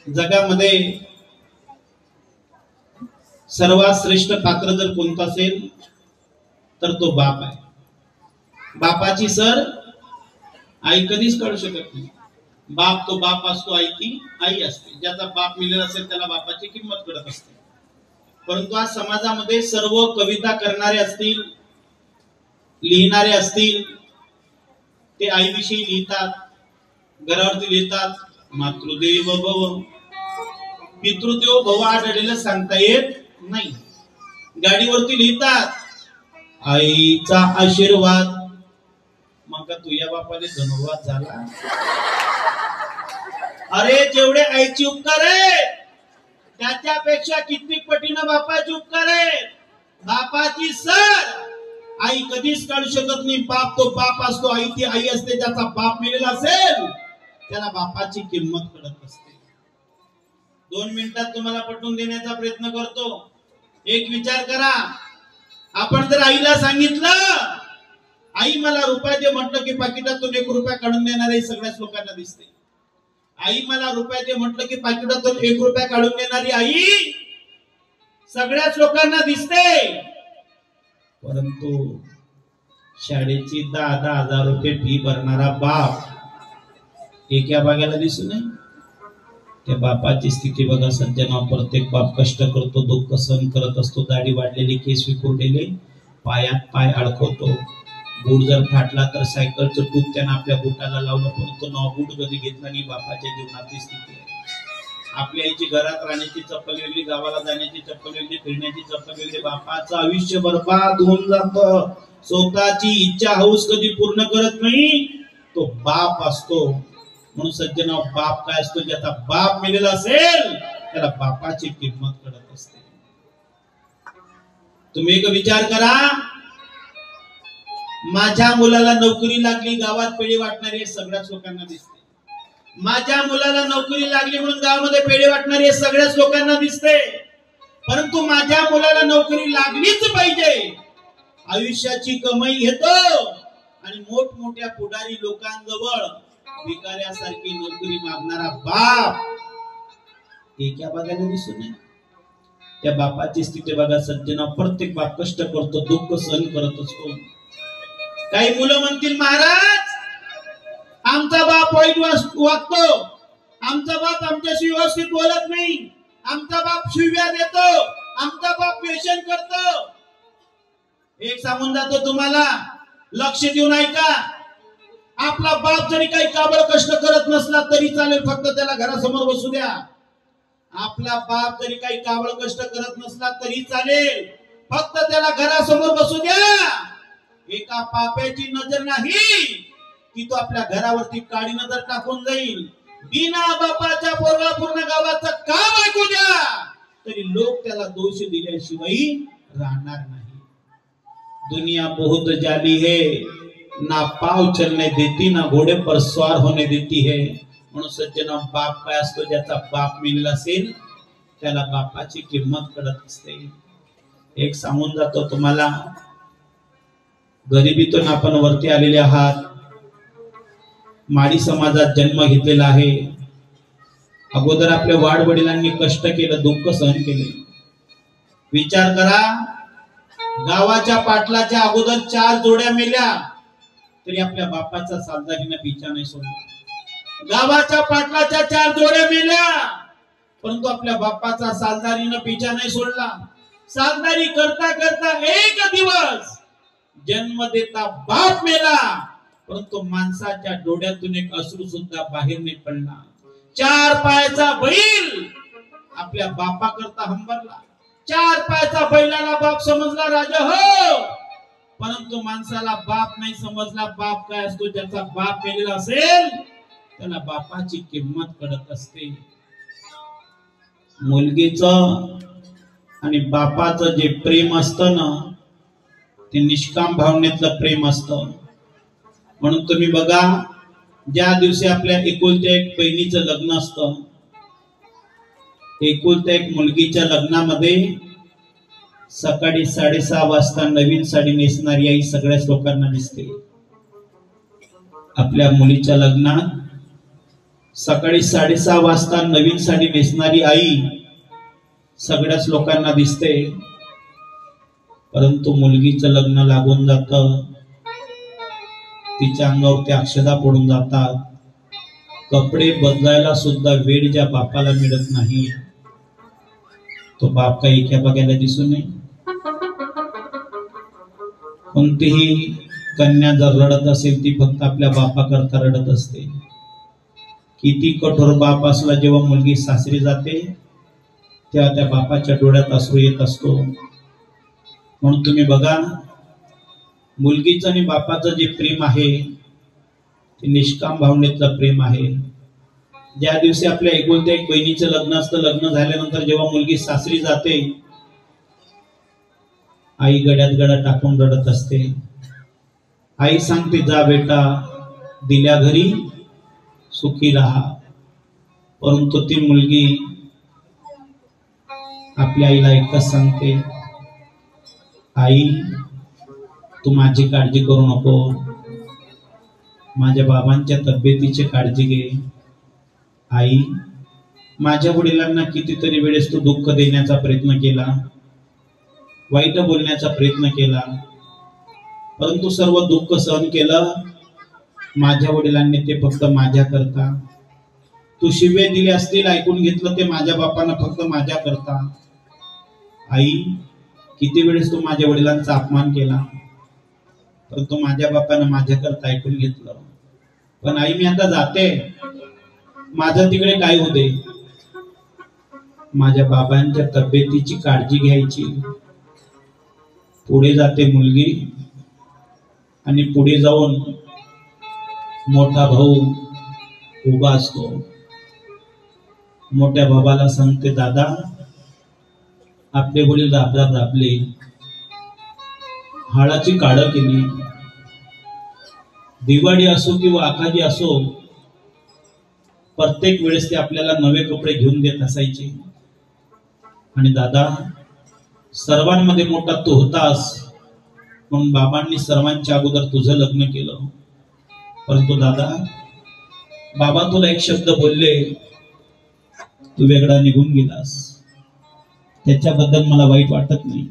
जगामध्ये सर्वात श्रेष्ठ पात्र जर कोणतं असेल तर तो बाप आहे. बापाची सर आई कधीच काढू शकत नाही. बाप तो बाप असतो, आई ती आई असते. ज्याचा बाप मिळेल असेल त्याला बापाची किंमत कळत असते. परंतु आज समाजामध्ये सर्व कविता करणारे असतील, लिहिणारे असतील, ते आईविषयी लिहितात, घरावरती लिहितात मातृदेव भव, पितृदेव भव आढळलेलं सांगता येत नाही. गाडीवरती लिहितात आईचा आशीर्वाद, मग तुझ्या बापाने धन्यवाद झाला. अरे जेवढे आईची उपकार आहे त्याच्यापेक्षा कित्येक पटीनं बापाची उपकार आहे. बापाची सर आई कधीच काढू शकत नाही. बाप तो बाप असतो, आई ती आई असते. ज्याचा बाप मिळेल असेल त्याला बापाची किंमत कळत असते. 2 मिनिटात तुम्हाला पटवून देण्याचा प्रयत्न करतो. एक विचार करा, आपण जर आईला सांगितलं आई मला रुपये दे म्हटलं की पाकिटातून 1 रुपया काढून देणारे सगळ्याच लोकांना दिसते. आई मला रुपये दे म्हटलं की पाकिटातून 1 रुपया काढून देणारी आई सगळ्याच लोकांना दिसते. परंतु शाळेची 10,000 10,000 रुपये फी भरणारा बाप एका भागाला दिसू नये. त्या बापाची स्थिती बघा सज्जना. प्रत्येक बाप कष्ट करतो, दुःख सहन करत असतो. दाढी वाढलेली, केस विखुरलेले, पायात पाय अडकवतो. बूट जर फाटला तर सायकलचं टूप त्यानं आपल्या बुटाला लावलं, परंतु नवा बूट कधी घेतला नाही. बापाच्या जीवनाची स्थिती आहे. आपल्या आईची घरात राहण्याची चप्पल वेगळी, गावाला जाण्याची चप्पल वेगळी, फिरण्याची चप्पल वेगळी. बापाचं आयुष्य बरबाद होऊन जातं. स्वतःची इच्छा हौस कधी पूर्ण करत नाही तो बाप असतो. म्हणून सज्जना, बाप काय असतो? ज्याचा बाप मिळेल असेल त्याला बापाची किंमत कळत असते. तुम्ही एक विचार करा, माझ्या मुलाला नोकरी लागली, गावात पेढे वाटणारे सगळ्याच लोकांना दिसते. माझ्या मुलाला नोकरी लागली म्हणून गावामध्ये पेढे वाटणारे सगळ्याच लोकांना दिसते. परंतु माझ्या मुलाला नोकरी लागलीच पाहिजे, आयुष्याची कमाई घेतो आणि मोठमोठ्या पुढारी लोकांजवळ भिकाऱ्यासारखी नोकरी मागणारा बाप एका बघायला दिसू नये. त्या बापाची स्थिती बघा सज्जना. प्रत्येक बाप कष्ट करतो, दुःख सहन करत असतो. काही मुलं म्हणतील, महाराज आमचा बाप वाईट वागतो, आमचा बाप आमच्याशी व्यवस्थित बोलत नाही, आमचा बाप शिव्या देतो, आमचा बाप व्यसन करतो. एक सांगून जातो तुम्हाला, लक्ष देऊन ऐका. आपला बाप जरी काही काबड कष्ट करत नसला तरी चालेल, फक्त त्याला घरासमोर बसू द्या. आपला बाप जरी काही काबड कष्ट करत नसला तरी चालेल, फक्त त्याला घरासमोर बसू द्या. एका पाप्याची नजर नाही की तो आपल्या घरावरती काळी नजर टाकून जाईल. बिना बापाच्या पोरगा पूर्ण गावाचं काम ऐकू द्या तरी लोक त्याला दोष दिल्याशिवाय राहणार नाही. दुनिया बहुत जाली है, ना पाव चलने देती ना घोड़े पर स्वार होने देती है. म्हणून सज्जना, बाप काय असतो? ज्याचा बाप मिळेल असेल त्याला बापाची किंमत कळत असते. एक सांगून जातो तुम्हाला, गरिबीतून आपण वरती आलेले आहात. माळी समाजात जन्म घेतलेला आहे. अगोदर आपल्या वाडवडिलांनी कष्ट केलं, दुःख सहन केले. विचार करा, गावाच्या पाटलाच्या अगोदर 4 जोड्या मेल्या तरी आपल्या बापाचा सालदारीनं पिछा नाही सोडला. गावाच्या पाटलाच्या 4 जोड्या मेल्या परंतु आपल्या बापाचा सालदारीनं पिछा नाही सोडला. सालदारी करता करता एक दिवस जन्म देता बाप मेला, परंतु माणसाच्या डोळ्यातून एक अश्रू सुद्धा बाहेर नाही पडला. 4 पायाचा बैल आपल्या बापा करता हंबरला. 4 पायाचा बैलाला बाप समजला राजा हो, परंतु माणसाला बाप नाही समजला. बाप काय असतो? ज्याचा बाप मेलेला असेल त्याला बापाची किंमत कळत असते. मुलगीचं आणि बापाचं जे प्रेम असतं ना, ते निष्काम भावनेतलं प्रेम असतं. म्हणून तुम्ही बघा, ज्या दिवशी आपल्या एकुलत्या एक बहिणीचं लग्न असतं, एकुलत्या एक मुलगीच्या लग्नामध्ये सकाळी 6:30 वाजता नवीन साडी नेसणारी आई सगळ्याच लोकांना दिसते. आपल्या मुलीच्या लग्नात सकाळी 6:30 वाजता नवीन साडी नेसणारी आई सगळ्याच लोकांना दिसते, परंतु मुलगीचं लग्न लागून जातं, तिच्या अंगावरती अक्षता पडून जातात, कपडे बदलायला सुद्धा वेळ ज्या बापाला मिळत नाही, तो बाप काही एका बघायला दिसू नये. कोणतीही कन्या जर रडत असेल ती फक्त आपल्या बापाकरता रडत असते. किती कठोर बाप असला, जेव्हा मुलगी सासरी जाते तेव्हा त्या बापाच्या डोळ्यात अश्रू येत असतो. म्हणून तुम्ही बघा, मुलगीचं आणि बापाचं जे प्रेम आहे ते निष्काम भावनेतलं प्रेम आहे. ज्या दिवशी आपल्या एकुलत्या एक बहिणीचं लग्न असतं, लग्न झाल्यानंतर जेव्हा मुलगी सासरी जाते, आई गड्यात गडा टाकून रडत असते. आई सांगते, जा बेटा, दिल्या घरी सुखी राहा. परंतु ती मुलगी आपल्या आईला एकच सांगते, आई तू माझी काळजी करू नको, माझ्या बाबांच्या तब्येतीची काळजी घे. आई, माझ्या वडिलांना कितीतरी वेळेस तू दुःख देण्याचा प्रयत्न केला, वाईट बोलण्याचा प्रयत्न केला, परंतु सर्व दुःख सहन केलं. माझ्या वडिलांनी ते फक्त माझ्या करता. तू शिव्या दिले असतील, ऐकून घेतलं ते माझ्या बापानं फक्त माझ्या करता. आई, किती वेळेस तू माझ्या वडिलांचा अपमान केला, परंतु माझ्या बापानं माझ्या करता ऐकून घेतलं. पण आई, मी आता जाते, माझं तिकडे काय होते. माझ्या बाबांच्या तब्येतीची काळजी घ्यायची. पुढे जाते मुलगी आणि पुढे जाऊन मोठा भाऊ उभा असतो. मोठ्या बाबाला सांगते, दादा, आपले वडील राबले, हाडाची काढ केली, दिवाळी असो किंवा आखाजी असो, प्रत्येक वेळेस ते आपल्याला नवे कपडे घेऊन देत असायचे. आणि दादा, सर्वांमध्ये मोठा तू होतास, म्हणून बाबांनी सर्वांच्या अगोदर तुझं लग्न केलं. परंतु दादा, बाबा तुला एक शब्द बोलले, तू वेगळा निघून गेलास, त्याच्याबद्दल मला वाईट वाटत नाही.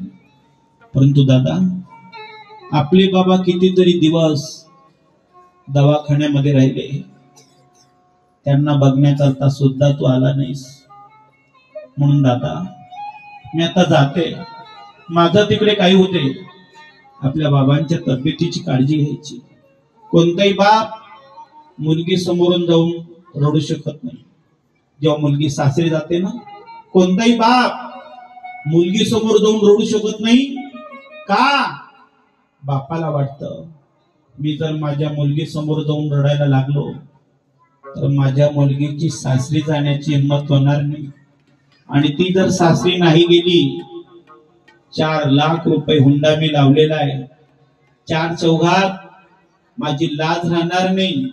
परंतु दादा, आपले बाबा कितीतरी दिवस दवाखान्यामध्ये राहिले, त्यांना बघण्याकरता सुद्धा तू आला नाहीस. म्हणून दादा, मी आता जाते, माझं तिकडे काही होते, आपल्या बाबांच्या तब्येतीची काळजी घ्यायची. कोणताही बाप मुलगी समोरून जाऊन रडू शकत नाही. जेव्हा मुलगी सासरी जाते ना, कोणताही बाप मुलगी समोर जाऊन रडू शकत नाही. का? बापाला वाटतं, मी जर माझ्या मुलगी समोर जाऊन रडायला लागलो तर माझ्या मुलगीची सासरी जाण्याची हिंमत होणार नाही. आणि ती जर सासरी नाही गेली, 4 लाख रुपये हुंडा मी लावलेला आहे, 4 चौघात माझी लाज राहणार नाही.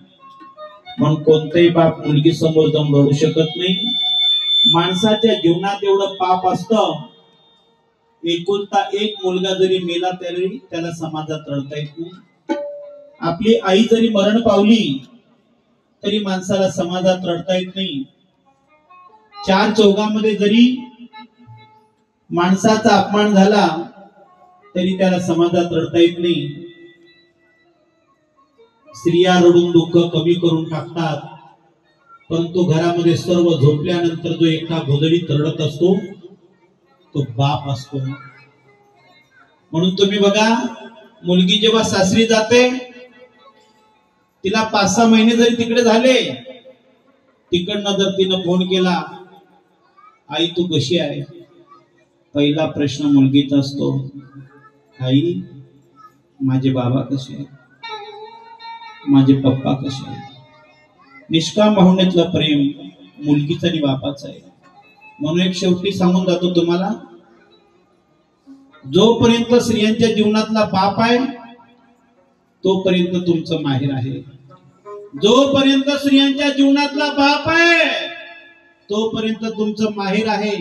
म्हणून कोणताही बाप मुलगी समोर जाऊन रडू शकत नाही. माणसाच्या जीवनात एवढं पाप असतं, एकुलता एक मुलगा जरी मेला तरी त्याला समाजात रडता येत नाही. आपली आई जरी मरण पावली तरी माणसाला समाजात रडता येत नाही. 4 चौघामध्ये जरी माणसाचा अपमान झाला तरी त्याला समाजात रडता येत नाही. स्त्रिया रडून दुःख कमी करून टाकतात, परंतु घरामध्ये सर्व झोपल्यानंतर जो एकटा गोधडीत रडत असतो तो बाप असतो. म्हणून तुम्ही बघा, मुलगी जेव्हा सासरी जाते, तिला 5-6 महिने जरी तिकडे झाले, तिकडनं जर तिनं फोन केला, आई तू कशी आहे, पहिला प्रश्न मुलगीचा असतो, आई माझे बाबा कसे आहेत, माझे पप्पा कसे आहेत. निष्काम भावनेतलं प्रेम मुलगीचं आणि बापाचं आहे. म्हणून एक शेवटी सांगून जातो तुम्हाला, जोपर्यंत स्त्रियांच्या जीवनातला बाप आहे तोपर्यंत तुमचं माहेर आहे. जोपर्यंत स्त्रियांच्या जीवनातला बाप आहे तोपर्यंत तुमचं माहेर आहे.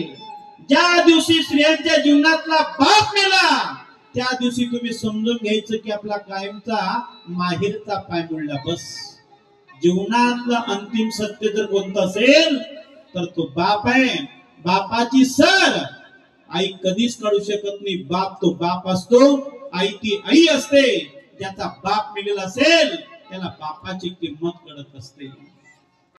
ज्या दिवशी स्त्रियांच्या जीवनातला बाप मेला त्या दिवशी तुम्ही समजून घ्यायचं की आपला कायमचा माहेरचा पाय मोडला. बस. जीवनातलं अंतिम सत्य जर कोणतं असेल तर तो बाप आहे. बापाची सर आई कधीच काढू शकत नाही. बाप तो बाप असतो, आई ती आई असते. ज्याचा बाप मिळेल असेल त्याला बापाची किंमत कळत असते.